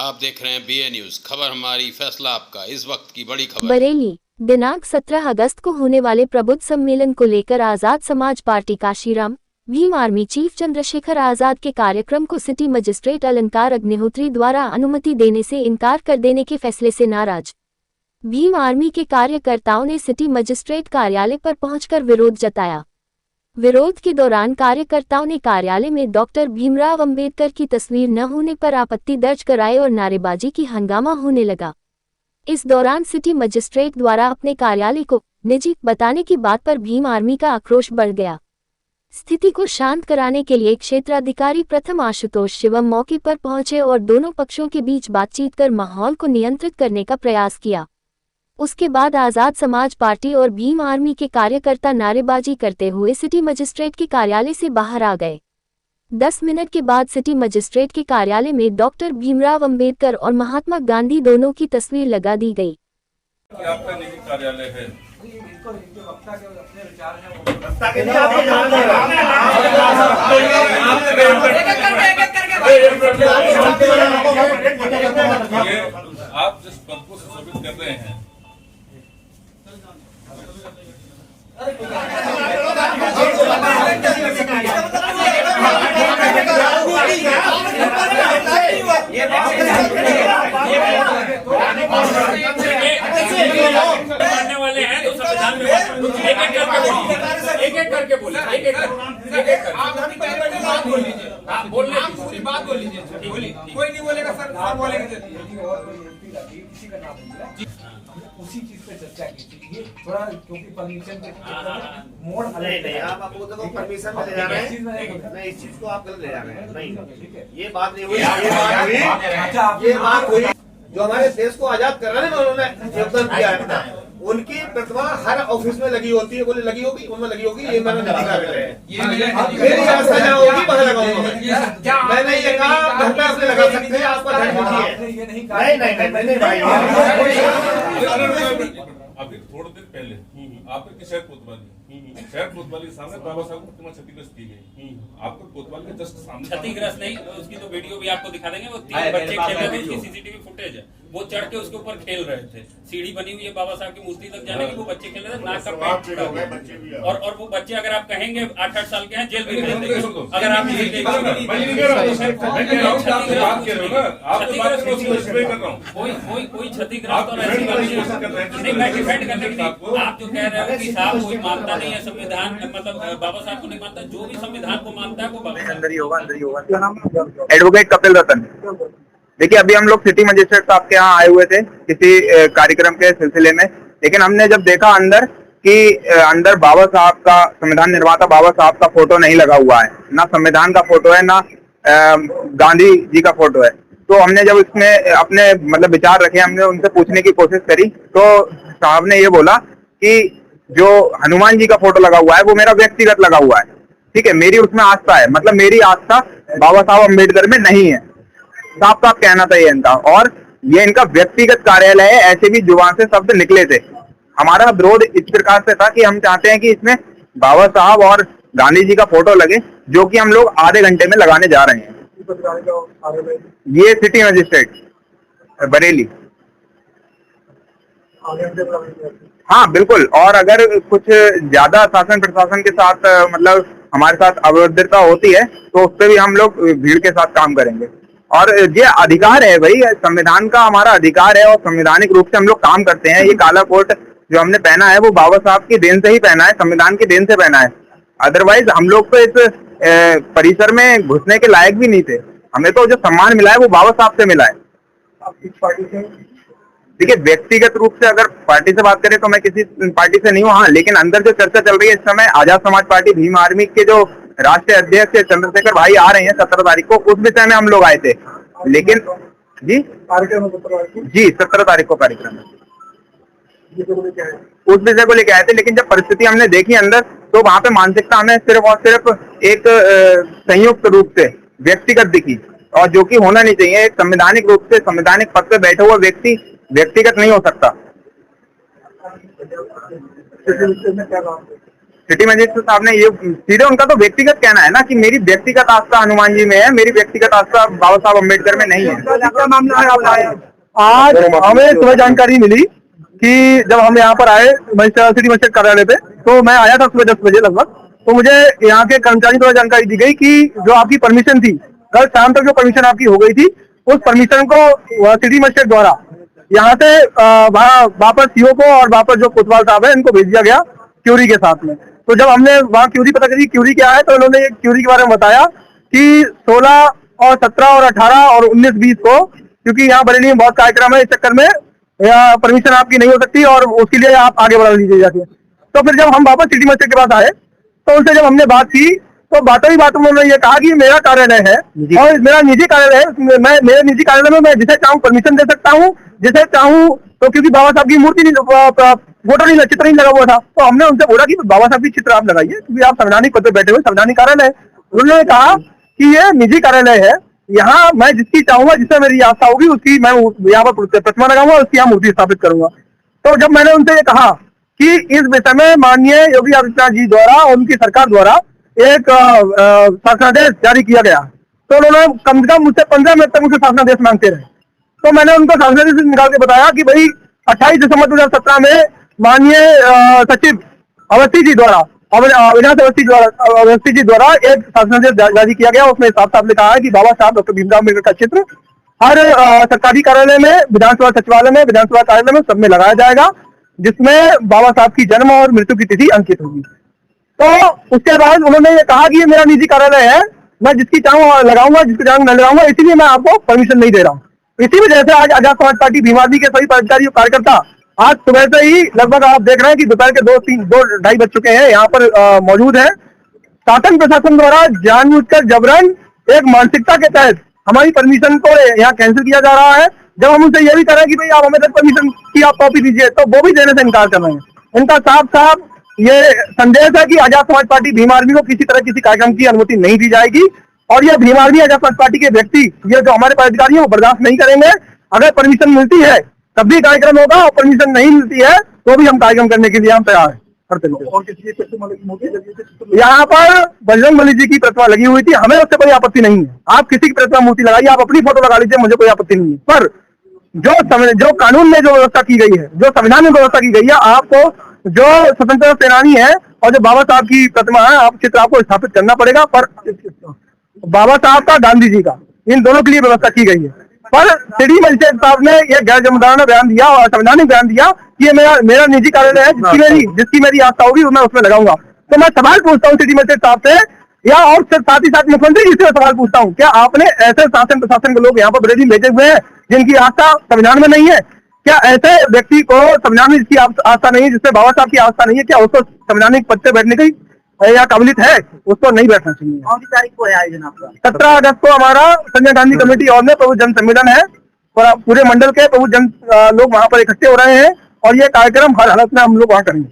आप देख रहे हैं BA न्यूज, खबर हमारी फैसला आपका। इस वक्त की बड़ी खबर। बरेली दिनांक 17 अगस्त को होने वाले प्रबुद्ध सम्मेलन को लेकर Azad Samaj party Kanshiram Bhim army chief Chandrashekhar Azad के कार्यक्रम को सिटी मजिस्ट्रेट अलंकार अग्निहोत्री द्वारा अनुमति देने से इनकार कर देने के फैसले से नाराज भीम आर्मी के कार्यकर्ताओं ने सिटी मजिस्ट्रेट कार्यालय पर पहुंचकर विरोध जताया। विरोध के दौरान कार्यकर्ताओं ने कार्यालय में डॉक्टर भीमराव अंबेडकर की तस्वीर न होने पर आपत्ति दर्ज कराई और नारेबाजी की हंगामा होने लगा। इस दौरान सिटी मजिस्ट्रेट द्वारा अपने कार्यालय को निजी बताने की बात पर भीम आर्मी का आक्रोश बढ़ गया। स्थिति को शांत कराने के लिए क्षेत्राधिकारी प्रथम आशुतोष शिवम मौके पर पहुंचे और दोनों पक्षों के बीच बातचीत कर माहौल को नियंत्रित करने का प्रयास किया। उसके बाद आजाद समाज पार्टी और भीम आर्मी के कार्यकर्ता नारेबाजी करते हुए सिटी मजिस्ट्रेट के कार्यालय से बाहर आ गए। 10 मिनट के बाद सिटी मजिस्ट्रेट के कार्यालय में डॉक्टर भीमराव अंबेडकर और महात्मा गांधी दोनों की तस्वीर लगा दी गई। आपका निजी कार्यालय है। आप जिस पद को सुशोभित कर रहे हैं मानने वाले हैं तो संविधान में एक एक करके बोलिए आप पूरी बात बोल लीजिए। कोई नहीं बोलेगा सर, आप बोलेंगे उसी चीज पे चर्चा की थी। थोड़ा क्योंकि परमिशन के मोड़ नहीं आप आपको देखो परमिशन में ले जा रहे हैं, नहीं इस चीज को आप गलत ले जा रहे हैं। नहीं ये बात नहीं हुई, ये बात हुई जो हमारे देश को आजाद कराने में उन्होंने योगदान दिया है। उनकी प्रतिमा हर ऑफिस में लगी होती है, बोले लगी होगी, उनमें लगी होगी, ये मैंने नहीं कर रहे हैं। मेरी व्यवस्था जहाँ होगी वहाँ लगाऊंगा। मैंने ये कहा घर पे अपने लगा सकते हैं, आपका घर नहीं भाई। अभी थोड़ी देर पहले आपके शहर कोतवाली के सामने बाबा साहब को प्रतिमा क्षतिग्रस्त की गई। आपको कोतवाली के जस्ट सामने क्षतिग्रस्त नहीं, उसकी तो वीडियो भी आपको दिखा देंगे। वो 3 बच्चे खेल रहे थे, उसकी सीसीटीवी फुटेज है। वो चढ़ के उसके ऊपर खेल रहे थे। सीढ़ी बनी हुई है बाबा साहब की मूर्ति तक जाने की, वो बच्चे खेल रहे थे। नाक का पेट और वो बच्चे अगर आप कहेंगे 8-8 साल के हैं, जेल भी भेज देंगे अगर आप कोई क्षतिग्रस्त और ऐसी बात नहीं। मैं डिफेंड करने के लिए आप जो कह रहे हो कि साहब कोई मानता नहीं है संविधान, मतलब बाबा साहब को नहीं मानता, जो भी संविधान को मानता है वो बाबा साहब अंदर ही होगा। एडवोकेट कपिल रतन। देखिए अभी हम लोग सिटी मजिस्ट्रेट साहब के यहाँ आए हुए थे किसी कार्यक्रम के सिलसिले में, लेकिन हमने जब देखा अंदर कि अंदर बाबा साहब का, संविधान निर्माता बाबा साहब का फोटो नहीं लगा हुआ है, ना संविधान का फोटो है, ना गांधी जी का फोटो है। तो हमने जब इसमें अपने मतलब विचार रखे, हमने उनसे पूछने की कोशिश करी तो साहब ने ये बोला कि जो हनुमान जी का फोटो लगा हुआ है वो मेरा व्यक्तिगत लगा हुआ है। ठीक है, मेरी उसमें आस्था है, मतलब मेरी आस्था बाबा साहब अम्बेडकर में नहीं है। साफ साफ कहना था ये इनका, और ये इनका व्यक्तिगत कार्यालय है, ऐसे भी जुबान से शब्द निकले थे। हमारा विरोध इस प्रकार से था कि हम चाहते हैं कि इसमें बाबा साहब और गांधी जी का फोटो लगे, जो कि हम लोग आधे घंटे में लगाने जा रहे हैं। ये सिटी मजिस्ट्रेट बरेली। हाँ बिल्कुल, और अगर कुछ ज्यादा शासन प्रशासन के साथ मतलब हमारे साथ अभद्रता होती है तो उस पर भी हम लोग भीड़ के साथ काम करेंगे। और ये अधिकार है भाई, संविधान का हमारा अधिकार है और संवैधानिक रूप से हम लोग काम करते हैं। ये काला कोट जो हमने पहना है वो बाबा साहब की देन से ही पहना है, संविधान की देन से पहना है। अदरवाइज हम लोग तो इस परिसर में घुसने के लायक भी नहीं थे। हमें तो जो सम्मान मिला है वो बाबा साहब से मिला है। देखिए व्यक्तिगत रूप से अगर पार्टी से बात करें तो मैं किसी पार्टी से नहीं हूँ। हाँ, लेकिन अंदर जो चर्चा चल रही है इस समय, आजाद समाज पार्टी भीम आर्मी के जो राष्ट्रीय अध्यक्ष चंद्रशेखर भाई आ रहे हैं 17 तारीख को, उस विषय में हम लोग आए थे। लेकिन जी 17 तारीख को कार्यक्रम है, उस विषय को लेकर आए थे। लेकिन जब परिस्थिति हमने देखी अंदर, तो वहां पे मानसिकता हमें सिर्फ और सिर्फ एक संयुक्त रूप से व्यक्तिगत दिखी, और जो कि होना नहीं चाहिए। एक संवैधानिक रूप से संवैधानिक पद पे बैठा हुआ व्यक्ति व्यक्तिगत नहीं हो सकता। सिटी मजिस्ट्रेट साहब ने ये सीधे उनका तो व्यक्तिगत कहना है ना कि मेरी व्यक्तिगत आस्था हनुमान जी में है, मेरी व्यक्तिगत आस्था बाबा साहब अम्बेडकर में नहीं है। क्या मामला है आपका? आज हमें सुबह जानकारी मिली कि जब हम यहाँ पर आए सिटी मजिस्ट्रेट कार्यालय पे, तो मैं आया था सुबह 10 बजे लगभग, तो मुझे यहाँ के कर्मचारी द्वारा जानकारी दी गई कि जो आपकी परमिशन थी, कल शाम तक जो परमिशन आपकी हो गई थी, उस परमिशन को सिटी मजिस्ट्रेट द्वारा यहाँ से वापस सीओ को और वापस जो कोतवाल साहब है इनको भेज दिया गया क्यूरी के साथ में। तो जब हमने वहाँ क्यूरी पता करी क्यूरी क्या है, तो उन्होंने क्यूरी के बारे में बताया कि 16 और 17 और 18 और 19-20 को, क्योंकि यहाँ बरेली में बहुत कार्यक्रम है, इस चक्कर में परमिशन आपकी नहीं हो सकती और उसके लिए आप आगे बढ़ा लीजिए जाके। तो फिर जब हम वापस सिटी मजिस्ट्रेट के पास आए तो उनसे जब हमने बात की तो बातों ही बातों में उन्होंने ये कहा कि मेरा कार्यालय है और मेरा निजी कार्यालय है, मैं मेरे निजी कार्यालय में मैं जिसे चाहूँ परमिशन दे सकता हूँ, जिसे चाहूँ, तो क्योंकि बाबा साहब की मूर्ति फोटो नहीं, चित्र नहीं लगा हुआ था, तो हमने उनसे बोला कि बाबा साहब की चित्र आप लगाइए क्योंकि आप संवैधानिक पद पे बैठे हुए, संवैधानिक कार्यालय है। उन्होंने कहा कि ये निजी कार्यालय है, यहाँ मैं जिसकी चाहूंगा, जिससे मेरी आस्था होगी उसकी मैं यहाँ पर प्रतिमा लगाऊंगा, उसकी यहाँ मूर्ति स्थापित करूंगा। तो जब मैंने उनसे ये कहा कि इस विषय में माननीय योगी आदित्यनाथ जी द्वारा, उनकी सरकार द्वारा एक शासनादेश जारी किया गया, तो उन्होंने कम से कम मुझसे 15 मिनट तक मुझसे शासनादेश मांगते रहे। तो मैंने उनको शासनादेश निकाल के बताया कि भाई 28 दिसंबर 2017 में माननीय सचिव अवस्थी जी द्वारा, अविनाश अवस्थी जी द्वारा एक शासनादेश जारी किया गया, उसमें साफ साफ लिखा है कि बाबा साहब डॉक्टर भीमराव अम्बेडकर का चित्र हर सरकारी कार्यालय में, विधानसभा सचिवालय में, विधानसभा कार्यालय में सब में लगाया जाएगा, जिसमें बाबा साहब की जन्म और मृत्यु की तिथि अंकित होगी। तो उसके बाद उन्होंने ये कहा कि ये मेरा निजी कार्यालय है, मैं जिसकी चाहूँ लगाऊंगा, जिसकी चाहूँ न लगाऊंगा, इसीलिए मैं आपको परमिशन नहीं दे रहा हूँ। इसी वजह से आज आजाद समाज पार्टी भीम आर्मी के सभी पदाधिकारी और कार्यकर्ता आज सुबह से ही लगभग आप देख रहे हैं कि दोपहर के 2-2:30 बज चुके हैं, यहाँ पर मौजूद है। शासन प्रशासन द्वारा जानबूझकर जबरन एक मानसिकता के तहत हमारी परमिशन को यहाँ कैंसिल किया जा रहा है। जब हम उनसे ये भी कर रहे हैं कि भाई आप हमें तक परमिशन की आप कॉपी दीजिए, तो वो भी देने से इनकार कर रहे हैं। इनका साफ साफ ये संदेश है कि आजाद समाज पार्टी भीम आर्मी को किसी तरह किसी कार्यक्रम की अनुमति नहीं दी जाएगी और ये भीम आर्मी आजाद समाज पार्टी के व्यक्ति, ये जो हमारे पदाधिकारी हैं, वो बर्दाश्त नहीं करेंगे। अगर परमिशन मिलती है तब भी कार्यक्रम होगा और परमिशन नहीं मिलती है तो भी हम कार्यक्रम करने के लिए हम तैयार हैं। यहाँ पर बजरंग बली जी की प्रतिमा लगी हुई थी, हमें उससे कोई आपत्ति नहीं है। आप किसी की प्रतिमा मूर्ति लगाइए, आप अपनी फोटो लगा लीजिए, मुझे कोई आपत्ति नहीं है। पर जो कानून में जो व्यवस्था की गई है, जो संविधान में व्यवस्था की गई है, आपको जो स्वतंत्रता सेनानी है और जो बाबा साहब की प्रतिमा है, आप चित्र आपको स्थापित करना पड़ेगा। पर बाबा साहब का, गांधी जी का, इन दोनों के लिए व्यवस्था की गई है। पर सिटी मजिस्ट्रेट साहब ने यह गैर जिम्मेदाराना बयान दिया और संवैधानिक बयान दिया कि ये मेरा निजी कार्यालय है, जिसकी मेरी आस्था होगी मैं उसमें लगाऊंगा। तो मैं सवाल पूछता हूँ सिटी मजिस्ट्रेट साहब से, या और साथ ही साथ मुख्यमंत्री जी से सवाल पूछता हूँ, क्या आपने ऐसे शासन प्रशासन के लोग यहाँ पर बरेली भेजे हुए हैं जिनकी आस्था संविधान में नहीं है? क्या ऐसे व्यक्ति को संविधान में जिसकी आस्था नहीं है, जिससे बाबा साहब की आस्था नहीं है, क्या उसको संवैधानिक पद पे बैठने की या काबिलियत है? उसको नहीं बैठना चाहिए। कौन सी तारीख को है आयोजन आपका? 17 अगस्त को हमारा संजय गांधी कमेटी हॉल में प्रबुद्ध जन सम्मेलन है। पूरे मंडल के प्रबुद्ध जन लोग वहाँ पर इकट्ठे हो रहे हैं और ये कार्यक्रम हर हालत में हम लोग वहाँ करेंगे।